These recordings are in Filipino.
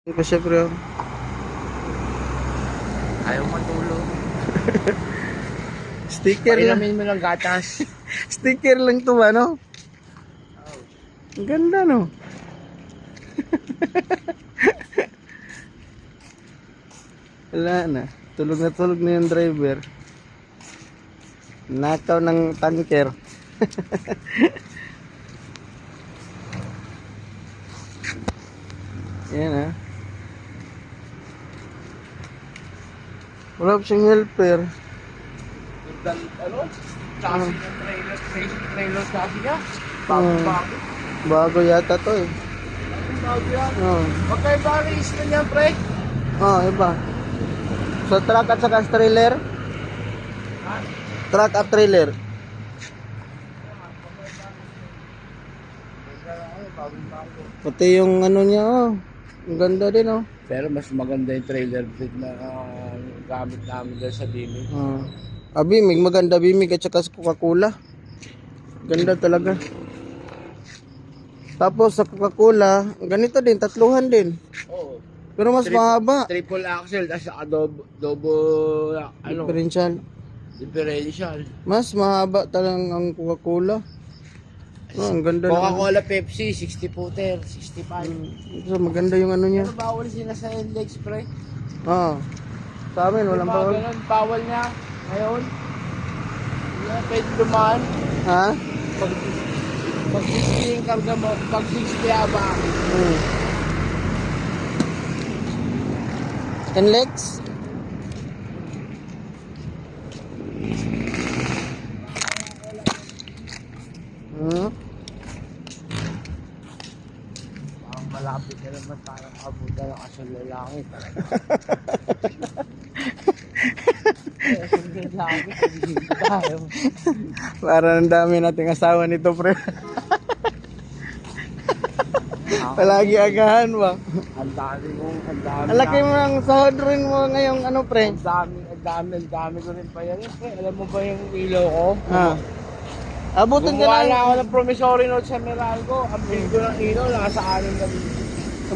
Pa siya bro. Ayaw matulog. Sticker lang. Painamin mo ng gatas. Sticker lang to ano? Ang ganda no. Wala na. Tulog na yung driver. Nakaw ng tanker. Yan ah. Wala pa siyang helper. Ano? Chassis ng trailer. Trailer chassis niya. Bago-bago. Bago yata to eh. Bago yan. Oh. Magkaya ba ang reason niya, pre? Oh, iba. So truck at saka trailer? Ha? Truck at trailer. Bago-bago. Pati yung ano niya oh. Ang ganda din oh. Pero mas maganda yung trailer fit na gamit namin dahil sa Bimig. Bimig, maganda Bimig at saka sa Coca-Cola. Ganda talaga. Tapos sa Coca-Cola, ganito din, tatluhan din. Oo. Pero mas mahaba. Triple axle, tapos double, differential. Mas mahaba talagang ang Coca-Cola. Oh, ang ganda naman. Coca-Cola, Pepsi, 60 footer, 65. So, maganda yung ano niya. Pero bawal sila sa NLEX, pre. Sa amin, walang Diba, bawal. ganun, bawal niya. Ngayon, hindi na pwede dumaan. Ha? Pag 60 yung karga mo, pag 60 aba. NLEX? Parang malapit na naman tayong abutan ng asal lalangit. Asal lalangit, hindi tayo. Para ang dami nating asawa nito, pre. Palagi agahan ba? Ang dami Ang laki mo ang sahod rin mo ngayong ano, pre. Ang dami ko rin pa yan. Pre, alam mo ba yung ilaw ko? Abutin ka Gumawa ng... na ako ng promissory note sa Meralco. Ang bill ko ng ilaw, nasa 6 na bill.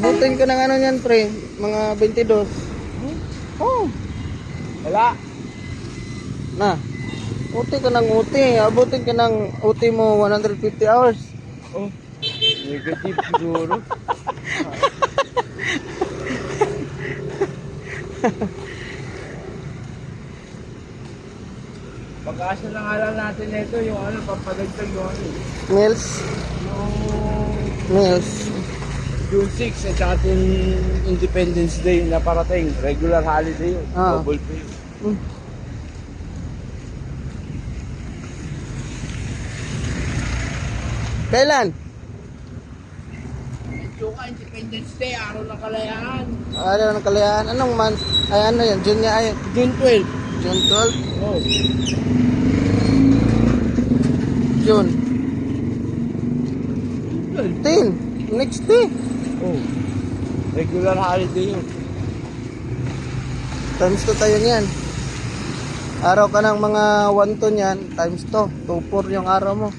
Abutin ka ng ano yan, pre. Mga 22. Oh. Wala. Na. Uti ka ng uti. Abutin ka ng uti mo 150 hours. Oh. Negative siguro. Pag-asa na nga lang natin ito, yung ano, papadagdag yung ano. Meals. Meals. June 6 at ating Independence Day na parating. Regular holiday yun. Double pay. Kailan? Medyo ka, Independence Day, araw ng kalayaan. Ano ng kalayaan? Anong month? Ay ano yan? June niya ay June 12. June 12? Oh. June 12. 10. Next day. Oh. Regular holiday yun. Times 2 tayo niyan. Araw ka ng mga 1 to niyan. Times 2. 2-4 yung araw mo.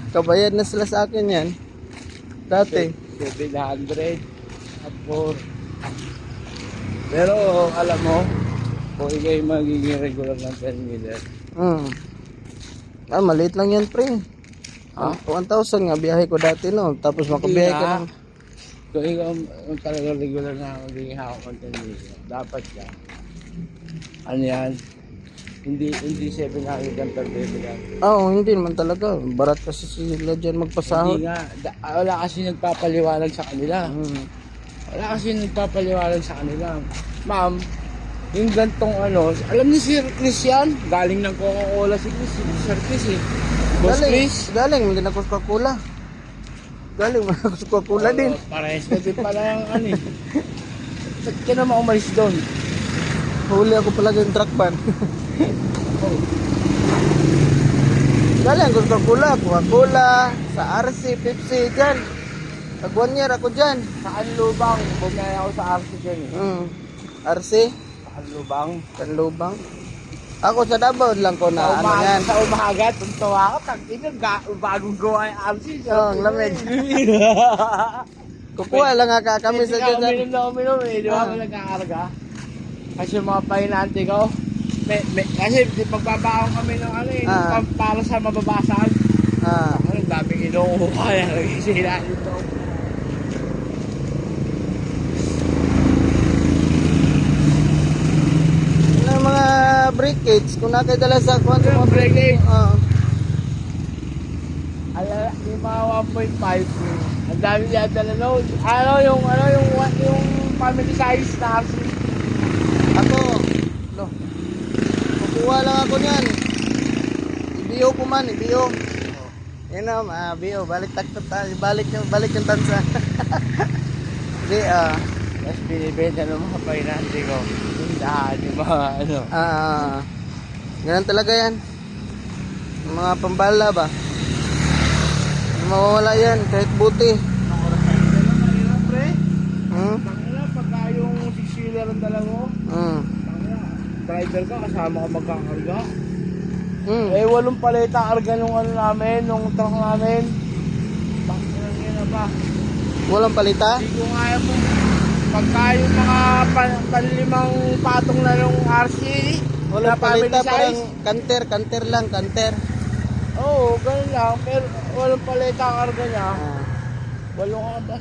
Kabayad na sila sa akin yan. Dati. 700 at 4. Pero alam mo, kung ikay magiging regular ng 10 meter. Maliit lang yan, pre. Ha? 1,000 nga biyahe ko dati no. Tapos makabiyahe ka ng... Kung ikaw ang talaga regular na magiging hawak ng 10 meter, dapat ka. Ano yan? Hindi 700 ang per day lang. Hindi naman talaga. Barat kasi sila dyan magpasahod. Hindi nga. Wala kasi nagpapaliwanag sa kanila. Wala kasi nagpapaliwanag sa kanila. Ma'am, yung gantong ano, alam ni Sir Chris yan? Galing ng Coca-Cola si Chris, Sir Chris eh. Boss Chris. Galing, hindi na ako sa Coca-Cola. Galing, hindi ako sa Coca-Cola din. Parehas na din pala yung ano eh. Ba't ka naman umalis doon? Huli ako pala yung truck ban. Galing ako sa Coca-Cola, sa RC, Pepsi, dyan. Tag 1 year ako dyan. Saan lubang? Bumaya ako sa RC dyan eh. RC? Saan lubang? Kanlubang. Ako sa Davao lang ko na ano yan. Sa umaga, tuntua ka. Tag-ina, bagong gawa yung RC. Ang lamig. Kukuha lang nga kami sa Hindi ka dyan. uminom na uminom eh, di ba? Ah. May nagkakarga. Kasi yung mga pahinante ko, kasi magbabaon kami ng ano eh, Ah. para sa mababasag. Ah, Ano, daming inuuho kaya nagisila dito. ano yung mga breakage kung nakadala sa kuwan sa Yung mga breakage? Ah. Alala, yung mga 1.5. Ang dami niya dala noon. Yung family size na RC. Ako, no. Kukuha lang ako niyan. Ibiyo ko man, ibiyo. Yan na, biyo, balik balik yung tansa. Di, Tapos binibenta ng mga pahinante ko. Yung lahat, yung mga ano. ganun talaga yan. Yung mga pambala ba? Mawawala yan, kahit buti. Ang oras na yun. Kanina, pre. Hmm? Kanina, pagka yung 6-wheeler ang dala mo, Hmm. driver ka, kasama ka magkakarga. Hmm. Eh, 8 paleta karga nung ano namin, nung truck namin. Bakit yan na ba? Walang palita? Hindi ko nga mo. Pagka yung mga panlimang patong na nung RC, Walang na family palita, size. parang kanter lang, kanter. Oo, ganun lang. Pero 8 paleta karga niya. Ah. 8 ka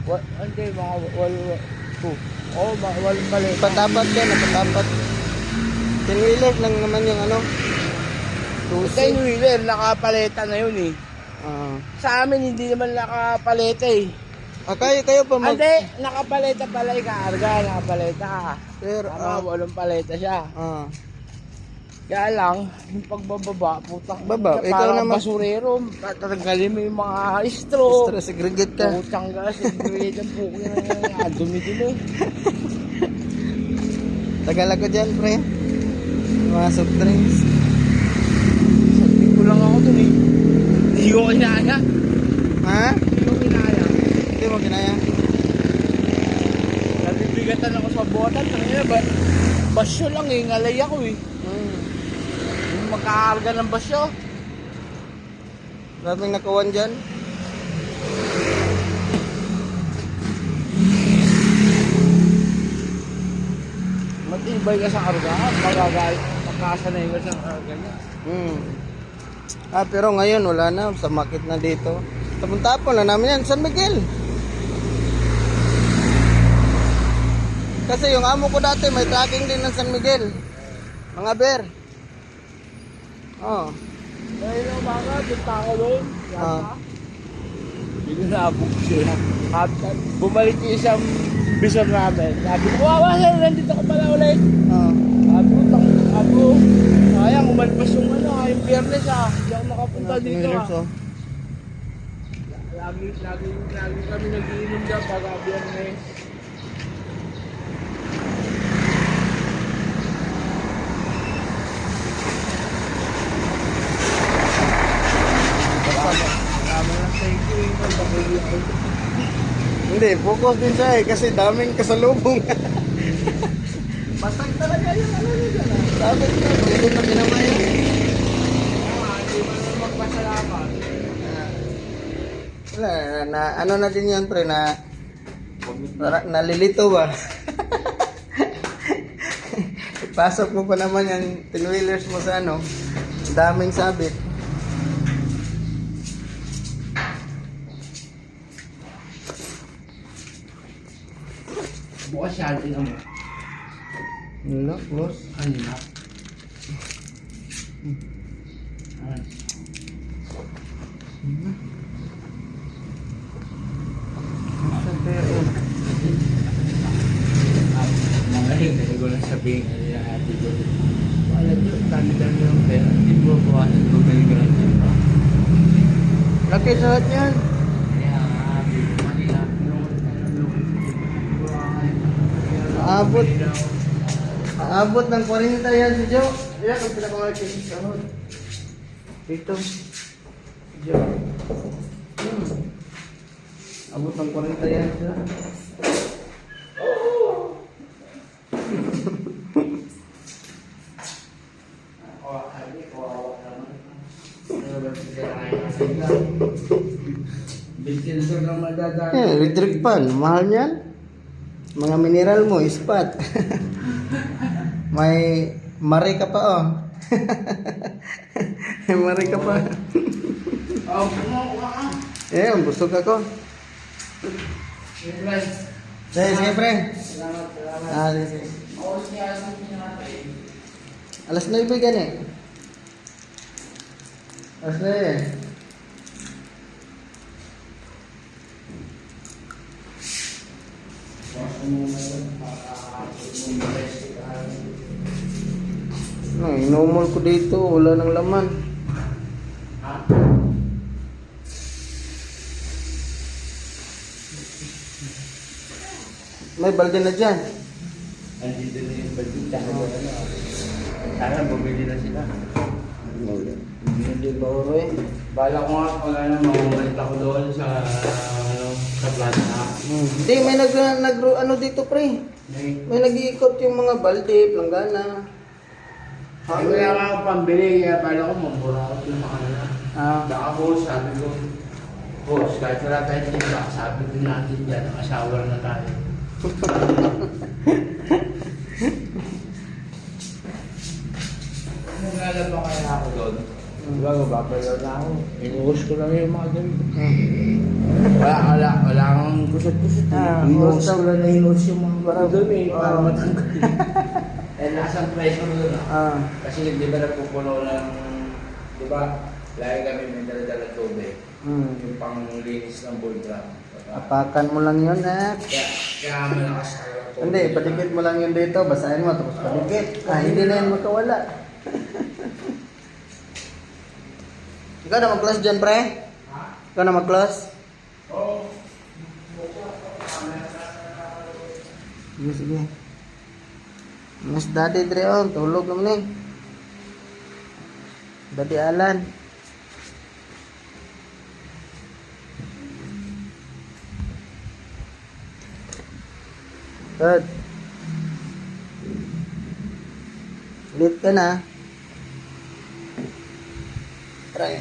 ba? Hindi, mga 8. Oo, 8 paleta. Patapat yan, patapat. Tinwiler lang naman yung ano. Sa wheeler, nakapaleta na yun eh. Ah. Sa amin, hindi naman nakapaleta eh. Kayo pa mag... Hindi, nakapaleta pala ikaarga, nakapaleta. Pero, Walong paleta siya. Kaya lang, yung pagbababa, putang. Baba, ikaw parang naman. basurero, tatanggalin mo yung mga straw. Stress segregate ka. Putang gas, segregate ang puki na yan. Dumi-dumi. Tagal ako dyan, pre. Mga soft drinks. Sabi ko lang ako dun eh. Hindi ko kinaya. Ha? Hindi ko kinaya. Hindi mo kinaya? Nabibigatan ako sa botan. Tangina ba? Basyo lang eh, ngalay ako eh. Yung magkakarga ng basyo. Maraming nakuwan dyan. Matibay ka sa karga, magkasanay ka sa karga niya. Pero ngayon wala na, sa market na dito. Tapon-tapon na namin yan, San Miguel. Kasi yung amo ko dati may tracking din ng San Miguel. Mga bear. Oh. Dahil na umaga, punta ako doon. Ah. Hindi ko naabog sila. At bumalik yung isang bison namin. Sabi ko, wawa sir, nandito ko pala ulit. Oh. Sabi ko, sayang, umalpas yung ano, yung biyernes ah. Hindi ako nakapunta dito ah. Lagi kami nag-iinom dyan pagka biyernes. Hindi, focus din siya kasi daming kasalubong. Basag talaga yung ano niya dyan. Sabi ko, hindi na kinamay yan. Hindi mo naman magpasalamat. Wala, ano na din yan pre, nalilito ba? Pasok mo pa naman yung tinwheelers mo sa ano, daming sabit. Bukas siya, tinan mo. Wala, close. Kanina. Magaling, dahil ko lang sabihin kanina ate ko. Alam nyo, dami-dami yung pera. Hindi mo bawasan, bumalik ka lang dyan. Laki sa lahat yan. Kaya nga, kanina, Aabot. Aabot ng 40 yan si Joe. Yan ang pinakamalaki sa sahod. Dito. Joe. Abot ng 40 yan siya. Bikinso naman nagdadaan. Electric fan, mahal niyan. Mga mineral mo, ispat. May mare ka pa oh. May mare ka pa. Oh, kumuha ka. Busog ako. Siyempre. Sige, pre. Salamat. Sige. Maos niya ang pinatay. Alas 9 gani. Alas 9. Inomol ko dito, wala nang laman. May balde na dyan. Andito na yung balita. Sana bumili na sila. Hindi ba oro Bala ko nga pala na mamulit ako doon sa sa plaza. Hindi, may ano dito pre. May nag-iikot yung mga balde, planggana. Ay, wala nga ako pambili, kaya pala ko mamura ako yung mga kanila. Baka boss, sabi ko, boss, kahit wala tayo tingin, sabi ko natin dyan, asawa na tayo. Naglalaba kaya ako doon. Diba, mabapalaw na ako. Inuus ko lang yung mga gamit. Wala akong kusot-kusot. Inuus ko lang na inuus yung mga gamit para matanggal. Eh, nasang pressure doon kasi di ba nagpupuno ng, di ba, lagi kami may dala-dala tubig. Yung panglinis ng bowl drum. Apakan mo lang yun Kaya malakas tayo. Hindi, padikit mo lang yun dito, basahin mo tapos padikit. Hindi na yan makawala. Ikaw na mag-close dyan, pre? Ikaw na mag-close? Oo. Sige, sige. Mas daddy dre on, tulog naman eh. Daddy Alan. Good. Ulit ka na. Try.